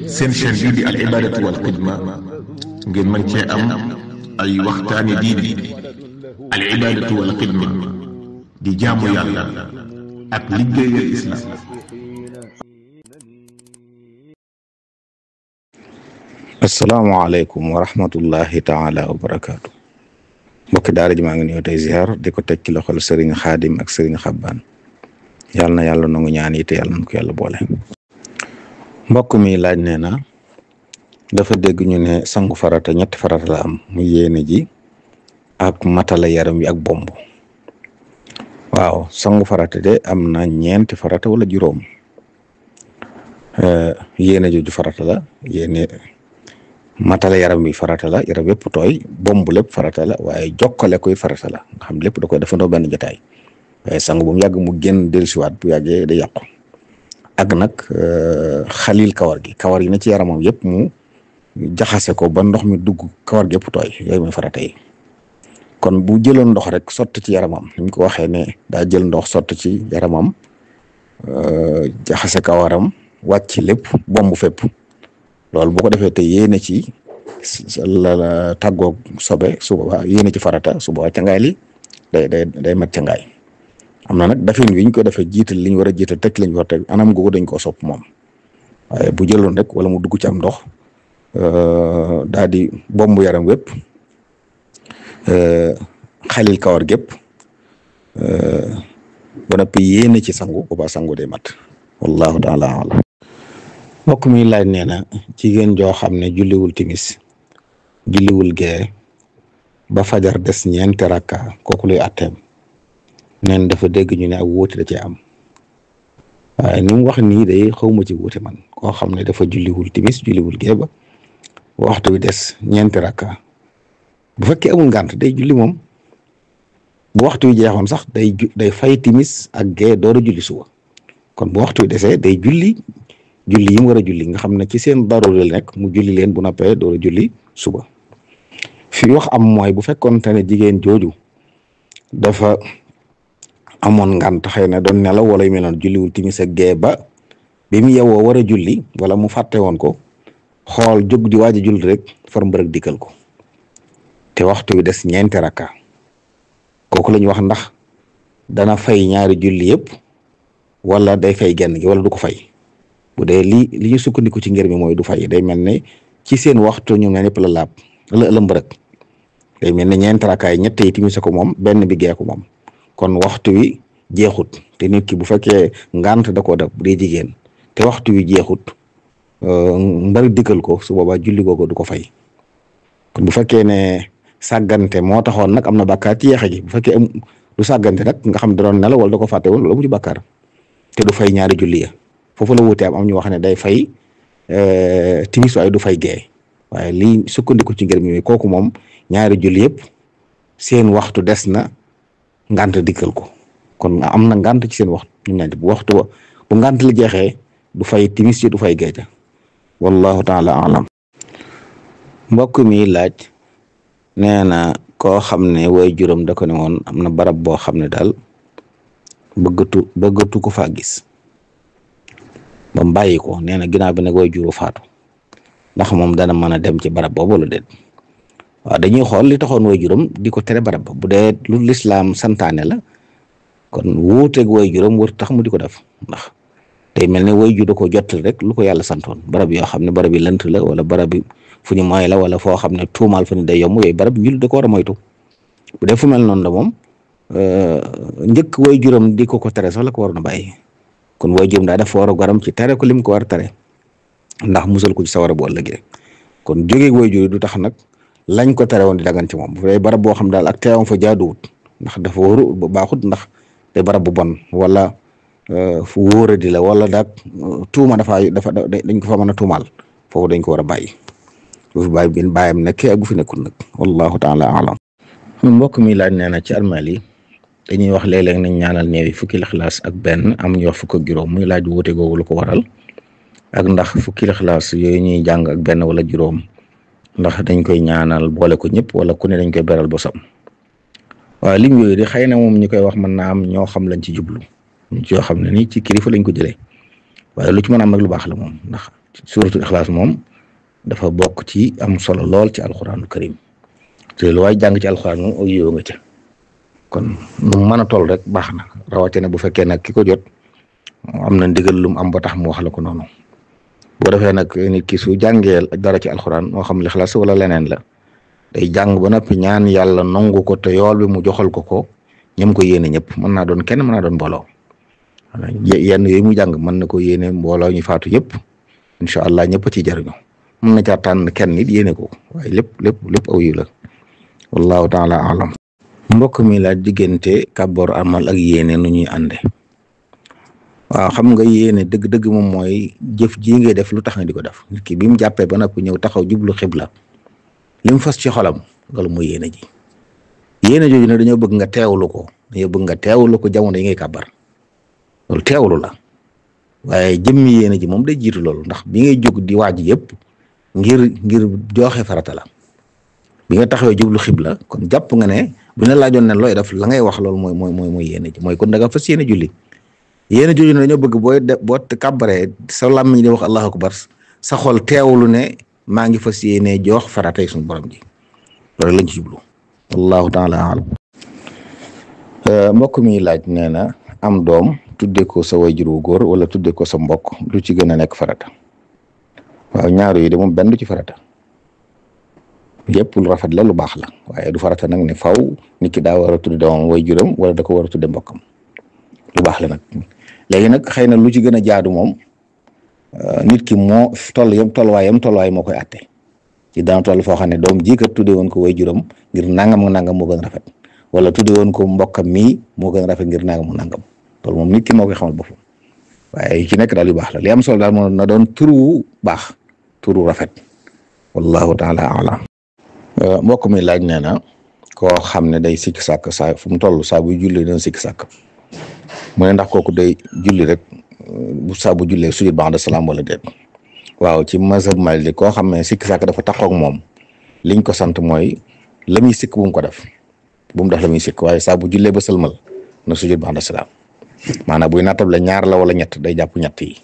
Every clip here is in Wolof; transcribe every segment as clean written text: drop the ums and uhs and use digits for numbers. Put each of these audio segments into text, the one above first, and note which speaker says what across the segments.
Speaker 1: seen chaîne bii di al ibadatu wal xidma ngeen mën cee am ay waxtaani diine. al ibadatu wal xidma di jaamu yàlla ak liggéeyal islam.
Speaker 2: asalaamaaleykum wa rahmatullahi taala wa barakaatu. mbokki daara ji maa ngi ñëw tey ziar di ko teg ci loxol Serigne Khadim ak Serigne Xabbaan yàlla na yàlla nangu ñaan yi te yàlla na ko yàlla boole. mbokk mi laaj nee na dafa dégg ñu ne sangu farata ñetti farata la am mu yéene ji ak matala yaram wi ak bomb. waaw sangu farata de am na ñeenti farata wala juróom. yéene jooju farata la yéene matala yaram wi farata la yaram yëpp tooy bomb lépp farata la waaye jokkale koy farata la nga xam lépp da koy defandoo benn jotaay waaye sangu bu mu yàgg mu génn dellusiwaat bu yàggee day yàqu. ak nag xalil kawar yi na ci yaramam yëpp mu jaxase ko ba ndox mi dugg kawar gi yëpp tooy yooyu mooy farata yi. kon bu jëloon ndox rek sotti ci yaramam ni mu ko waxee ne daa jël ndox sotti ci yaramam jaxase kawaram wàcc lépp bomb fépp loolu bu ko defee te yéene ci la tàggoog sobe su boobaa yéene ci farata su boobaa cangaay li day mat cangaay. am na nag dafin wi ñu ko defee jiital li ñu war a jiital teg lañ war a teg anam googu dañ koo sopp moom waaye bu jëloon rek wala mu dugg ci am ndox daal di bomb yaram wépp xalil kawar gépp ba noppi yéene ci sangu boobaa sangu day mat wallahu taala alam. mbokk mi laaj nee na jigéen joo xam ne julliwul timis julliwul gee ba fajar des ñeenti rakka kooku luy atteem. neen dafa dégg ñu ne ak wuute da cee am waaye ni mu wax nii day xawma ci wuute man koo xam ne dafa julliwul timis julliwul gee ba waxtu bi des ñeenti rakka bu fekkee amul ngànt day julli moom bu waxtu wi jeexoon sax day fay timis ak gee door a julli suba kon bu waxtu wi desee day julli yi mu war a julli nga xam ne ci seen daruri la nekk mu julli leen bu noppee door a julli suba. fi wax am mooy bu fekkoon te ne jigéen jooju dafa amoon ngànt xëy na doon nelaw wala yu mel noonu julliwul timis ak gee ba bi mu yewoo war a julli wala mu fàtte woon ko xool jóg di waaj a julli rek far mbërëg dikkal ko te waxtu wi des ñeenti rakka kooku la ñu wax ndax dana fay ñaari julli yëpp wala day fay genn gi wala du ko fay. bu dee li ñu sukkandiku ci ngir mi mooy du fay day mel ne ci seen waxtu ñu ne ñëpp la laab la mbërëg day mel ne ñeenti rakka yi ñett yi timis ko moom benn bi gee ko moom. kon waxtu wi jeexut te nit ki bu fekkee ngant da koo def bu dee jigéen te waxtu wi jeexut mbari dikkal ko su boobaa julli googu du ko fay kon bu fekkee ne sàggante moo taxoon nag am na bàkkaar ci yeexe ji bu fekkee du sàggante nag nga xam da doon nelaw wala da ko fàtte woon loolu mu ci bàkkaar te du fay ñaari julli ya foofu la wuute am ñu wax ne day fay timis waaye du fay gee waaye lii sukkandiku ci ngir mi kooku moom ñaari julli yëpp seen waxtu des na ngant dikkal ko kon am na ngant ci seen waxtu ñu ne bu waxtu bu ngant li jeexee du fay timis ci du fay géej wallahu taala alam. mbokk mi laaj nee na koo xam ne way juróom da ko ne woon am na barab boo xam ne daal bëggatu ko faa gis ba mu bàyyi ko nee na ginnaaw bi nag way juru faatu ndax moom dana mën a dem ci barab boobu wala déet. waaw dañuy xool li taxoon way juróom di ko tere barab ba bu dee lu lislaam santaane la kon wuuteeg way juróom wër tax mu di ko def ndax day mel ne way ju da ko jottali rek lu ko yàlla santoon barab yoo xam ne barab yi lënt la wala barab yi fu ñu mooy la wala foo xam ne tuumaal fa ni day yomb yooyu barab ñu da ko war a moytu bu dee fu mel noonu la moom njëkk way juróom di ko tere sax la ko waroon a bàyyi kon way juróom daa def war a garam ci tere ko lim ko war a tere ndax musal ko ci sawara bu ëllëgee kon jógee way jur du tax nag lañ ko tere woon di dagan ci moom bu dee barab boo xam daal ak teewam fa jaaduwut ndax dafa wóoru baaxut ndax day barab bu bon wala fu wóoradi la wala daal tuuma dañ ko fa mën a tuumaal foofu dañ ko war a bàyyi bu fi bàyyam nekkee ak bu fi nekkul nag wallahu taala alam. mbokk mi laaj nee na ci almaal yi dañuy wax léeg-léeg nañ ñaanal néew yi fukki Ixlaas ak benn am ñu wax fukk ak juróom muy laaj wuute googu lu ko waral ak ndax fukki Ixlaas yooyu ñuy jàng ak benn wala juróom ndax dañ koy ñaanal boole ko ñëpp wala ku ne dañ koy beral bosam. waaw lim yooyu de xëy na moom ñi koy wax mën naa am ñoo xam lañ ci jublu ñu ci yoo xam ne nii ci kilifa lañ ko jëlee waaye lu ci mën a am nag lu baax la moom ndax suratul ixlaas moom dafa bokk ci am solo lool ci alxuraanul karim te lu waay jàng ci alxuraan moom au yiw nga ca kon nu mën a toll rek baax na rawatina bu fekkee nag ki ko jot am na ndigal lu mu am ba tax mu wax la ko noonu boo defee nag nit ki su jàngee dara ci alxuraan moo xam lixlaas wala leneen la day jàng ba noppi ñaan yàlla nangu ko te yool bi mu joxal ko ñëm ko yéene ñëpp mën naa doon kenn mën naa doon mbooloo yenn yooyu mu jàng mën na ko yéene mbooloo ñu faatu yëpp incha allah ñëpp a ci jariñu mën na caa tànn kenn nit yéene ko waaye lépp aw yiw la wallahu taala alam mbokk mi laaj diggante kàbboor amal ak yéene nu ñuy ànde waaw xam nga yéene dëgg-dëgg moom mooy jëf ji ngay def lu tax nga di ko def nit ki bi mu jàppee ba noppi ñëw taxaw jublu xibla li mu fas ci xolam loolu mooy yéene ji yéene jooju ne dañoo bëgg nga teewlu ko jamono yi ngay kàbbar loolu teewlu la waaye jëmmi yéene ji moom day jiitu loolu ndax bi ngay jóg di waaj yëpp ngir joxe farata la bi nga taxawee jublu xibla kon jàpp nga ne bu ne laajoon ne looy def la ngay wax loolu mooy yéene ji mooy kon da nga fas yéene julli yéene jooju ne dañoo bëgg boo kàbbaree sa làmmiñ di wax allahu akbar sa xol teewlu ne maa ngi fas yéene jox faratay suñu borom ji loolu lañ ci jublu wallahu taala alam mbokk mi laaj nee na am doom tudde ko sa wayjur wu góor wala tudde ko sa mbokk lu ci gën a nekk farata waaw ñaar yi de moom benn du ci farata yëpp lu rafet la lu baax la waaye du farata nag ne faw nit ki daa war a tudde doomam wayjuram wala da ko war a tudde mbokkam lu baax la nag léegi nag xëy na lu ci gën a jaadu moom nit ki moo tolluwaay moo koy atte ci dana toll foo xam ne doom ji kat tudde woon ko wayjuram ngir nangam ak nangam moo gën a rafet wala tudde woon ko mbokkam mii moo gën a rafet ngir nangam ak nangam loolu moom nit ki moo koy xamal boppam waaye ci nekk daal yu baax la li am solo daal moo na doon turu baax turu rafet wallahu taala alam mbokk mi laaj nee na koo xam ne day sikk sàkk saa fu mu toll saa buy julli dana sikk sàkk mu ne ndax kooku day julli rek saa bu jullee sujud ba'da salaam wala déet waaw ci mazhab Maalik koo xam ne sikk sàkk dafa taxaw ak moom liñ ko sant mooy la muy sikk bu mu ko def bu mu def la muy sikk waaye saa bu jullee ba sëlmal na sujud ba'da salaam maanaam buy nattable ñaar la wala ñett day jàpp ñett yi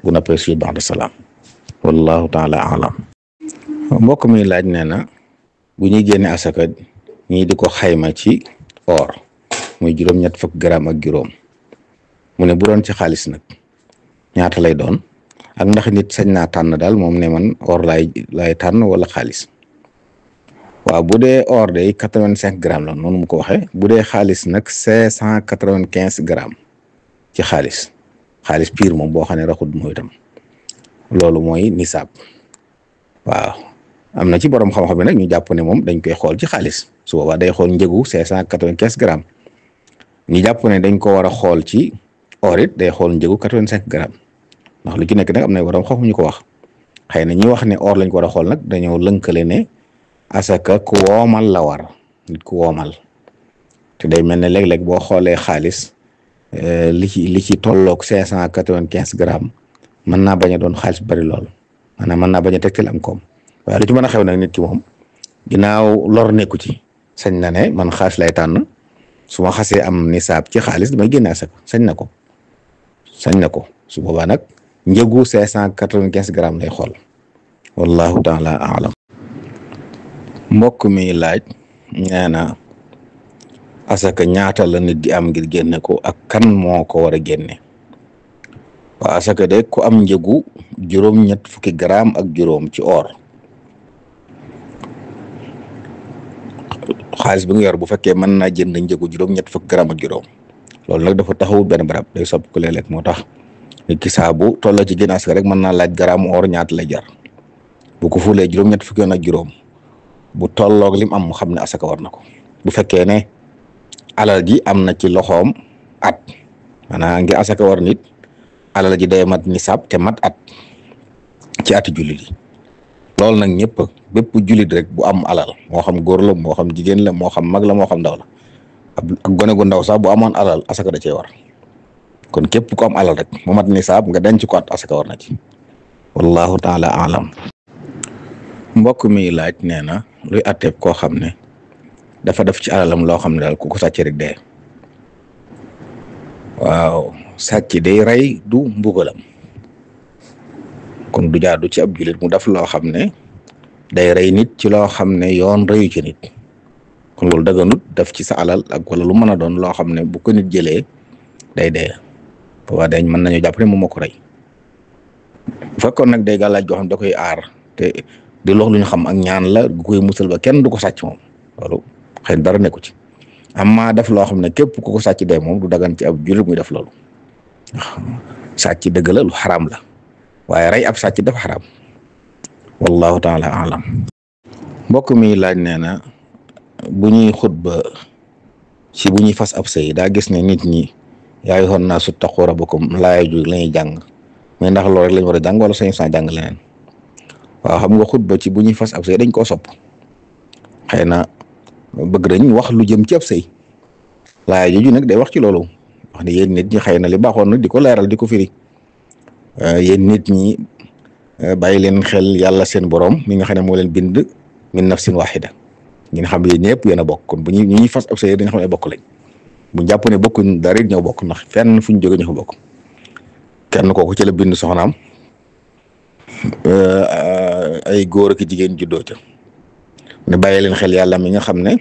Speaker 2: bu noppee sujud ba'da salaam wallahu taala alam mbokk mi laaj nee na bu ñuy génne asaka ñii di ko xayma ci or muy juróom-ñett fukk gramme ak juróom mu ne bu doon ci xaalis nag ñaata lay doon ak ndax nit sañ naa tànn daal moom ne man or lay tànn wala xaalis waaw bu dee or day 85 grammes la noonu mu ko waxee bu dee xaalis nag 595 grammes ci xaalis pire moom boo xam ne raxut mooy itam loolu mooy nisaab waaw am na ci borom xam-xam bi nag ñu jàpp ne moom dañ koy xool ci xaalis su boobaa day xool njëgu 595 grammes ñu jàpp ne dañ ko war a xool ci or it day xool njëgu 85 grammes ndax lu ci nekk nag am na borom xam ñu ko wax xëy na ñi wax ne or lañ ko war a xool nag dañoo lënkale ne asaka ku woomal la war nit ku woomal te day mel ne léeg-léeg boo xoolee xaalis li ci tolloog 595 grammes mën naa bañ a doon xaalis bari lool maanaam mën naa bañ a tegtal am koom waaye lu ci mën a xew nag nit ki moom ginnaaw lor nekku ci sañ na ne man xaalis lay tànn su ma xasee am nisaab ci xaalis damay génne asaka sañ na ko su boobaa nag njëgu 595 grammes lay xool wallahu taala alam mbokk mi laaj nee na asaka ñaata la nit di am ngir génne ko ak kan moo ko war a génne waaw asaka de ku am njëgu juróom-ñett fukki gramme ak juróom ci or xaalis bi nga yor bu fekkee mën naa jënd njëgu juróom-ñett fukki gramme ak juróom loolu nag dafa taxawul benn barab day sopp ko léeg-léeg moo tax nit ki saa bu tolloo ci génn asaka rek mën naa laaj gramme or ñaata lay jar bu ko fulee juróom-ñett fukki yoon ak juróom bu tolloog lim am mu xam ne asaka war na ko bu fekkee ne alal ji am na ci loxoom at maanaam ngi asaka war nit alal ji day mat nisaab te mat at ci ati jullit yi loolu nag ñëpp bépp jullit rek bu am alal moo xam góor la moo xam jigéen la moo xam mag la moo xam ndaw la ak gone gu ndaw sax bu amoon alal asaka da cee war kon képp ku am alal rek mu mat nisaab nga denc ko at asaka war na ci wallahu taala alam mbokk mi laaj nee na luy atteeb koo xam ne dafa def ci alalam loo xam ne daal ku ko sàcc rek dee waaw sàcc day rey du mbugalam kon du jaadu ci ab jullit mu def loo xam ne day rey nit ci loo xam ne yoon reyu ci nit kon loolu daganut def ci sa alal ak wala lu mën a doon loo xam ne bu ko nit jëlee day dee waaw dañ mën nañu jàpp ne moom moo ko rey bu fekkoon nag day gàllaaj goo xam da koy aar te di lox lu ñu xam ak ñaan la gu koy musal ba kenn du ko sàcc moom loolu xëy na dara nekku ci amma def loo xam ne képp ku ko sàcc dee moom du dagan ci ab jullit muy def loolu sàcc dëgg la lu xaraam la waaye rey ab sàcc dafa xaraam wallahu taala alam mbokk mi laaj nee na bu ñuy xutba ci bu ñuy fas ab sëy daa gis ne nit ñi yaa ayyuhan naasu ttaqu rabbakum laaya ju la ñuy jàng mais ndax loolu rek lañ war a jàng wala sañ sa jàng leneen waaw xam nga xutba ci bu ñuy fas ab sëy dañ koo sopp xëy na bëgg nañ wax lu jëm ci ab sëy laaya jooju nag day wax ci loolu wax ne yéen nit ñi xëy na li baaxoon nag di ko leeral di ko firi yéen nit ñi bàyyi leen xel yàlla seen borom mi nga xam ne moo leen bind min nafsin waxida ngeen xam yéen ñëpp yéen a bokk kon bu ñuy fas ab sëy dañu xam ne bokk lañ bu jàpp ne bokkuñ dara ñoo bokk ndax fenn fuñ jóge ñu fa bokk kenn kooku ci la bind soxnaam ay góor ak jigéen juddoo ca ne bàyyi leen xel yàlla mi nga xam ne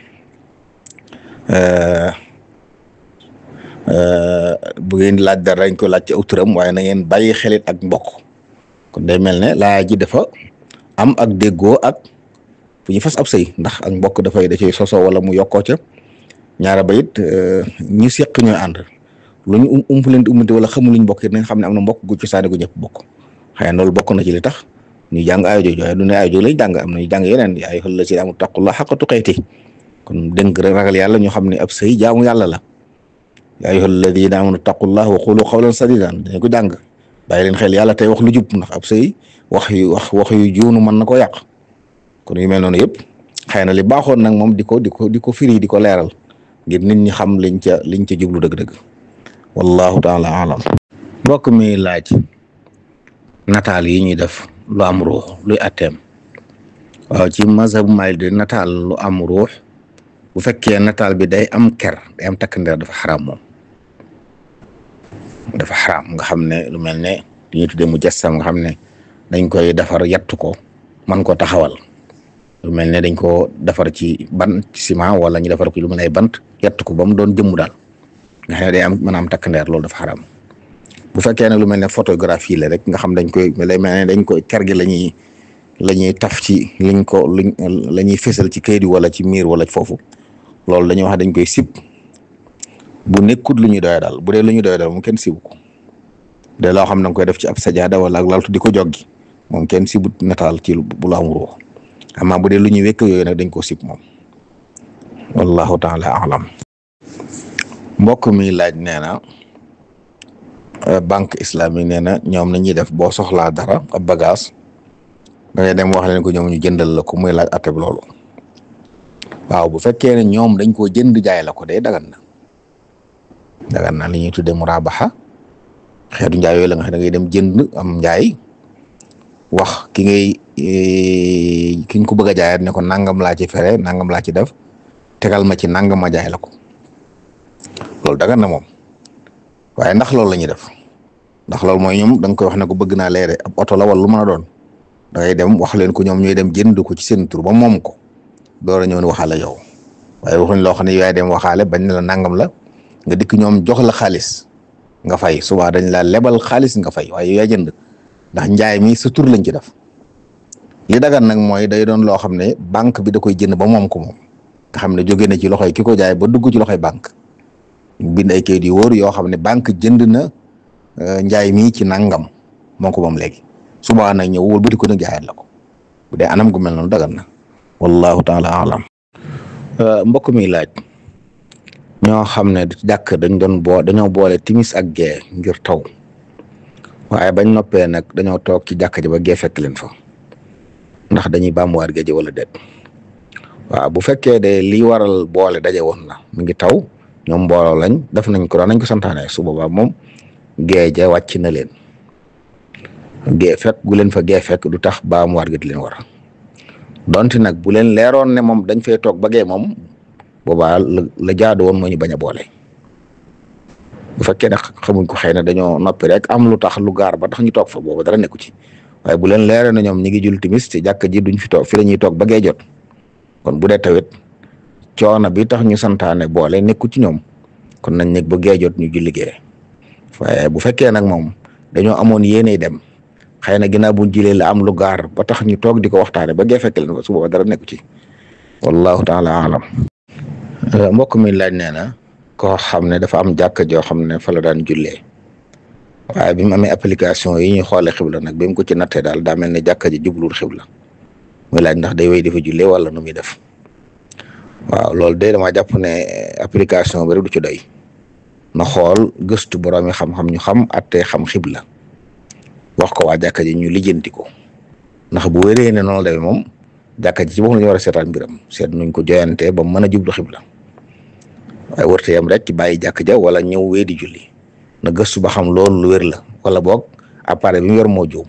Speaker 2: bu ngeen laaj dara dañ ko laaj ci aw turam waaye na ngeen bàyyi xelit ak mbokk kon day mel ne laaj ji dafa am ak déggoo ak bu ñu fas ab sëy ndax ak mbokk da cay sosoo wala mu yokkoo ca ñaara ba it ñu seq ñooy ànd lu ñu leen di umante wala xamul luñ bokk it nañ xam ne am na mbokk gu ci saane gu ñëpp bokk xëy na loolu bokk na ci li tax ñu jàng aaya jooju waaye du ne aaya jooju lañ jàng am na ñu jàng yeneen yaa ayyuhal laziina aamanu ittaqullaaha haqqa tuqaatihi kon dénk ragal yàlla ñu xam ne ab sëy jaamu yàlla la yaa ayyuhal laziina aamanu ittaqullaaha wa quulu qawlan sadiidan dañ ko jàng bàyyi leen xel yàlla tey wax lu jub ndax ab sëy wax yu juunu mën na ko yàq kon yu mel noonu yëpp xëy na li baaxoon nag moom di ko firi di ko leeral ngir nit ñi xam liñ ca jublu dëgg-dëgg wallahu taala alam mbokk mi laaj nataal yi ñuy def lu am ruux luy atteem waaw ci mazhabu Maalik de nataal lu am ruux bu fekkee nataal bi day am ker day am takk ndeer dafa xaraam moom dafa xaraam nga xam ne lu mel ne li ñuy tuddee mujassam nga xam ne dañ koy defar yattu ko man ko taxawal lu mel ne dañ ko defar ci ciment wala ñu defar ko lu mel ay bant yattu ko ba mu doon jëmm daal nga xam ne day am mën a am takk ndeer loolu dafa xaraam bu fekkee ne lu mel ne photographie la rek nga xam dañ koy lay mel ne dañ koy ker gi la ñuy taf ci la ñuy fésal ci kayit wala ci miir wala foofu loolu dañuy wax dañ koy sib bu nekkut lu ñuy doy daal bu dee lu ñuy doy daal moom kenn sibu ko de loo xam ne da nga koy def ci ab sajaada wala ak laltu di ko joggi moom kenn sibut nataal ci bu la am ruux amaa bu dee lu ñuy wekk yooyu nag dañ ko sib moom wallahu taala alam mbokk mi laaj nee na banque islamique nee na ñoom nañuy def boo soxlaa dara ab bagage da ngay dem wax leen ko ñoom ñu jëndal la ko muy laaj atteb loolu waaw bu fekkee ne ñoom dañ koo jënd jaay la ko day dagan na li ñuy tuddee murabaxa xeetu njaay yooyu la nga xam ne da ngay dem jënd am njaay wax ki nga ko bëgg a jaayaat ne ko nangam laa ci fere nangam laa ci def tegal ma ci nangam ma jaay la ko loolu dagan na moom waaye ndax loolu la ñuy def ndax loolu mooy ñoom da nga koy wax ne ko bëgg naa leere ab oto la wala lu mën a doon da ngay dem wax leen ko ñoom ñooy dem jënd ko ci seen tur ba moom ko door a ñëw ne waxaale yow waaye waxuñ loo xam ne yaay dem waxaale bañ ne la nangam la nga dikk ñoom jox la xaalis nga fay suba dañ la lebal xaalis nga fay waaye yaa jënd ndax njaay mi sa tur lañ ci def li dagan nag mooy day doon loo xam ne banque bi da koy jënd ba moom ko moom nga xam ne jóge na ci loxoy ki ko jaay ba dugg ci loxoy banque bind ay kayit yu wóor yoo xam ne banque jënd na njaay mi ci nangam moo ko moom léegi suba nag ñëw wëlbati ko nag jaayaat la ko bu dee anam gu mel noonu dagan na wallahu taala alam mbokk mi laaj ñoo xam ne jàkk dañoo boole timis ak gee ngir taw waaye bañ noppee nag dañoo toog ci jàkk ji ba gee fekk leen fa ndax dañuy baamuwaat géej wala déet waaw bu fekkee de li waral boole daje woon na mu ngi taw ñoom mbooloo lañ def nañ ko nañ ko santaane su boobaa moom gee ja wàcc na leen gee fekk gu leen fa gee fekk du tax baamuwaat gi di leen war donte nag bu leen leeroon ne moom dañ fay toog ba gee moom boobaa la jaadu woon moo ñu bañ a boole bu fekkee ne xamuñ ko xëy na dañoo noppi rek am lu tax lu gaar ba tax ñu toog fa booba dara nekku ci waaye bu leen leeree na ñoom ñi ngi julli timis ci jàkka ji duñ fi toog fi la ñuy toog ba gee jot kon bu dee tawit coono bi tax ñu santaane boole nekku ci ñoom kon nañ nekk ba gee jot ñu julli gee waaye bu fekkee nag moom dañoo amoon yéeney dem xëy na ginnaaw buñ jilee la am lu gaar ba tax ñu toog di ko waxtaane ba gee fekk leen fa su booba dara nekku ci wallahu taala alam. mbokk mi laaj nee na koo xam ne dafa am jàkka joo xam ne fa la daan jullee waaye bi mu amee application yi ñuy xoole xibla nag bi mu ko ci nattee daal daa mel ne jàkka ji jublul xibla muy laaj ndax day wéy dafa jullee wala nu muy def. waaw loolu de dama jàpp ne application bi rek du ci doy na xool gëstu borom yi xam-xam ñu xam attee xam xibla wax ko waa jàkka ji ñu lijjanti ko ndax bu wéree ne noonu demee moom jàkka ji ci boppam la ñu war a seetaan mbiram seet nuñ ko joyantee ba mën a jublu xibla waaye wërte yam rek ci bàyyi jàkk ja wala ñëw wee di julli na gëstu ba xam loolu lu wér la wala boog appareil bi mu yor moo juum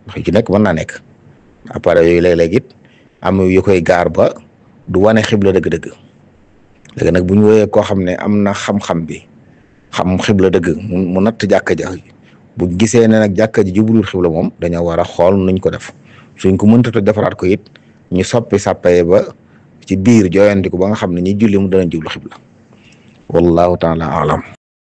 Speaker 2: ndax yu ci nekk mën naa nekk appareil yooyu léeg-léeg it am yu koy gaar ba du wane xibla dëgg-dëgg léegi nag bu ñu wooyee koo xam ne am na xam-xam bi xam xibla dëgg mu natt jàkka ja bu gisee ne nag jàkka ji jublul xibla moom dañoo war a xool nuñ ko def suñ ko mënta defaraat ko it ñu soppi sàppee ba ci biir jooyanti ko ba nga xam ne ñi julli mu dana jublu xibla wallahu taala alam.